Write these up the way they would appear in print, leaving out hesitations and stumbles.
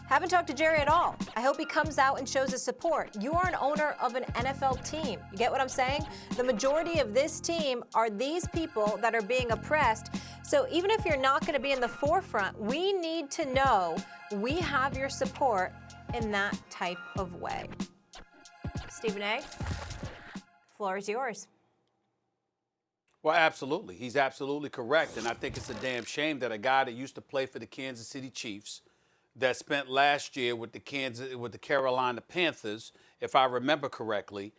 Haven't talked to Jerry at all. I hope he comes out and shows his support. You are an owner of an NFL team. You get what I'm saying? The majority of this team are these people that are being oppressed. So even if you're not going to be in the forefront, we need to know we have your support in that type of way. Stephen A., floor is yours. Well, absolutely. He's absolutely correct. And I think it's a damn shame that a guy that used to play for the Kansas City Chiefs, that spent last year with the Carolina Panthers, if I remember correctly,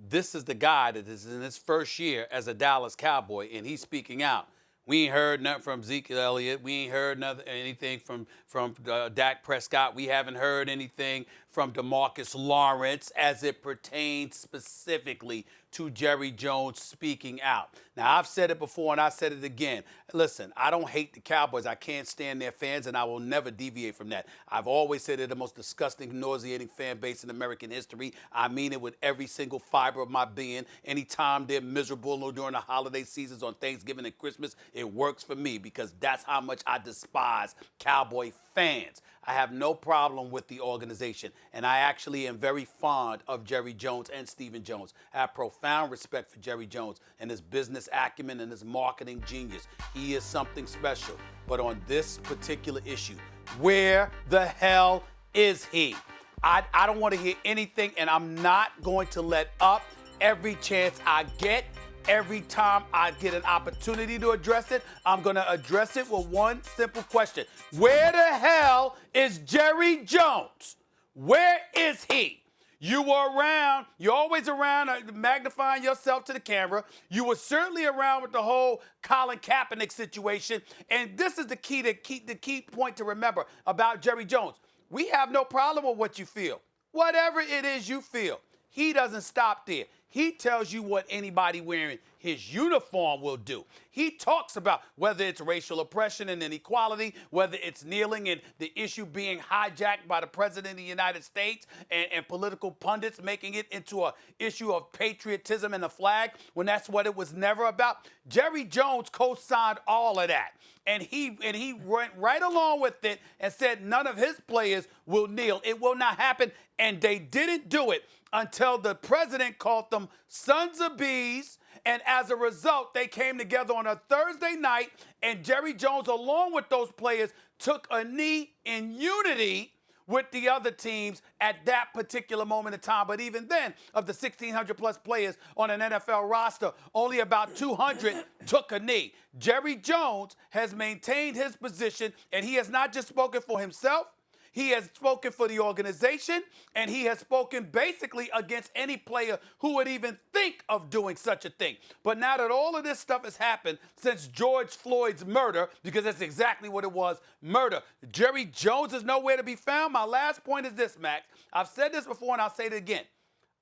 this is the guy that is in his first year as a Dallas Cowboy, and he's speaking out. We ain't heard nothing from Zeke Elliott. We ain't heard anything from Dak Prescott. We haven't heard anything from DeMarcus Lawrence as it pertains specifically to Jerry Jones speaking out. Now, I've said it before and I said it again. Listen, I don't hate the Cowboys. I can't stand their fans, and I will never deviate from that. I've always said they're the most disgusting, nauseating fan base in American history. I mean it with every single fiber of my being. Anytime they're miserable or during the holiday seasons on Thanksgiving and Christmas, it works for me because that's how much I despise Cowboy fans. I have no problem with the organization, and I actually am very fond of Jerry Jones and Stephen Jones. I have profound respect for Jerry Jones and his business acumen and his marketing genius. He is something special. But on this particular issue, where the hell is he? I don't want to hear anything, and I'm not going to let up. Every chance I get, every time I get an opportunity to address it, I'm going to address it with one simple question. Where the hell is Jerry Jones? Where is he? You were around, you're always around magnifying yourself to the camera. You were certainly around with the whole Colin Kaepernick situation. And this is the key point to remember about Jerry Jones. We have no problem with what you feel. Whatever it is you feel, he doesn't stop there. He tells you what anybody wearing his uniform will do. He talks about whether it's racial oppression and inequality, whether it's kneeling and the issue being hijacked by the president of the United States and political pundits making it into an issue of patriotism and the flag when that's what it was never about. Jerry Jones co-signed all of that. And he went right along with it and said none of his players will kneel. It will not happen. And they didn't do it until the president called them sons of bees. And as a result, they came together on a Thursday night, and Jerry Jones, along with those players, took a knee in unity with the other teams at that particular moment in time. But even then, of the 1,600-plus players on an NFL roster, only about 200 took a knee. Jerry Jones has maintained his position, and he has not just spoken for himself. He has spoken for the organization, and he has spoken basically against any player who would even think of doing such a thing. But now that all of this stuff has happened since George Floyd's murder, because that's exactly what it was, murder, Jerry Jones is nowhere to be found. My last point is this, Max. I've said this before, and I'll say it again.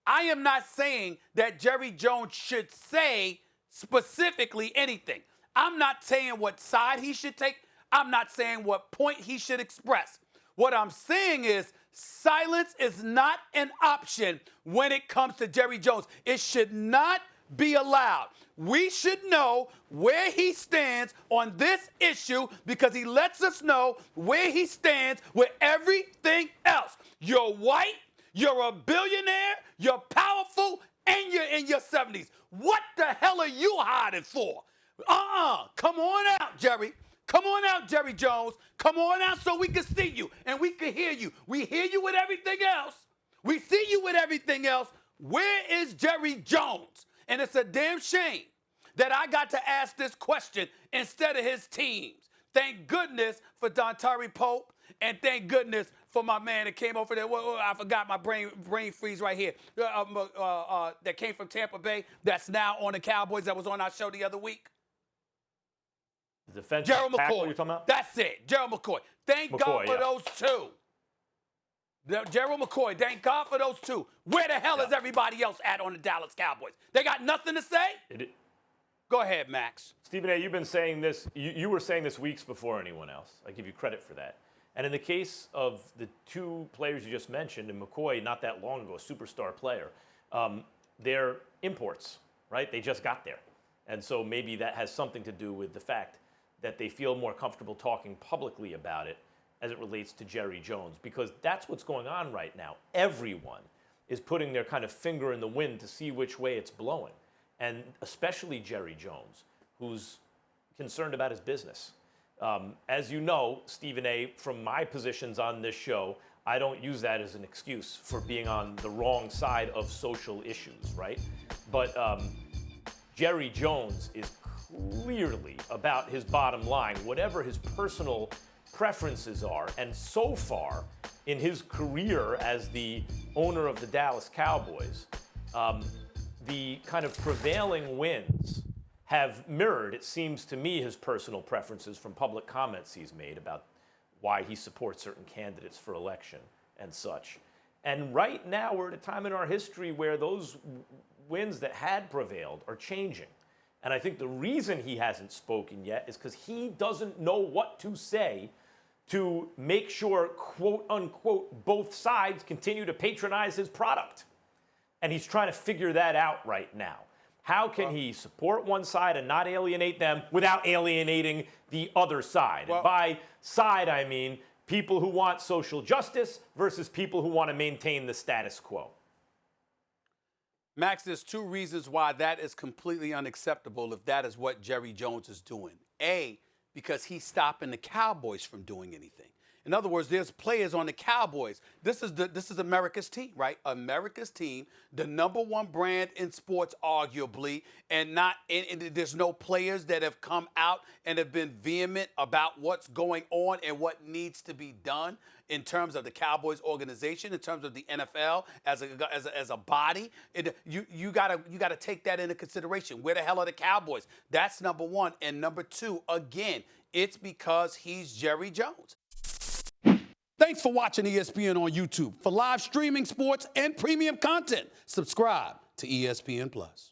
I am not saying that Jerry Jones should say specifically anything. I'm not saying what side he should take. I'm not saying what point he should express. What I'm saying is silence is not an option when it comes to Jerry Jones. It should not be allowed. We should know where he stands on this issue because he lets us know where he stands with everything else. You're white, you're a billionaire, you're powerful, and you're in your 70s. What the hell are you hiding for? Come on out, Jerry. Come on out, Jerry Jones. Come on out so we can see you and we can hear you. We hear you with everything else. We see you with everything else. Where is Jerry Jones? And it's a damn shame that I got to ask this question instead of his teams. Thank goodness for Dontari Pope, and thank goodness for my man that came over there. I forgot my brain freeze right here. That came from Tampa Bay. That's now on the Cowboys. That was on our show the other week. Gerald McCoy. You're talking about? That's it. Gerald McCoy. Thank God for those two. Gerald McCoy, thank God for those two. Where the hell is everybody else at on the Dallas Cowboys? They got nothing to say? Go ahead, Max. Stephen A., you've been saying this. You were saying this weeks before anyone else. I give you credit for that. And in the case of the two players you just mentioned, and McCoy not that long ago, a superstar player, they're imports, right? They just got there. And so maybe that has something to do with the fact that they feel more comfortable talking publicly about it as it relates to Jerry Jones, because that's what's going on right now. Everyone is putting their kind of finger in the wind to see which way it's blowing, and especially Jerry Jones, who's concerned about his business. As you know, Stephen A., from my positions on this show, I don't use that as an excuse for being on the wrong side of social issues, right? But Jerry Jones is clearly about his bottom line, whatever his personal preferences are. And so far in his career as the owner of the Dallas Cowboys, the kind of prevailing winds have mirrored, it seems to me, his personal preferences from public comments he's made about why he supports certain candidates for election and such. And right now, we're at a time in our history where those winds that had prevailed are changing. And I think the reason he hasn't spoken yet is because he doesn't know what to say to make sure, quote unquote, both sides continue to patronize his product. And he's trying to figure that out right now. How can he support one side and not alienate them without alienating the other side? And by side, I mean people who want social justice versus people who want to maintain the status quo. Max, there's two reasons why that is completely unacceptable if that is what Jerry Jones is doing. A, because he's stopping the Cowboys from doing anything. In other words, there's players on the Cowboys. This is America's team, right? America's team, the #1 brand in sports, arguably, and there's no players that have come out and have been vehement about what's going on and what needs to be done in terms of the Cowboys organization, in terms of the NFL as a body. You gotta take that into consideration. Where the hell are the Cowboys? That's number one. And number two, again, it's because he's Jerry Jones. Thanks for watching ESPN on YouTube. For live streaming, sports, and premium content, subscribe to ESPN+.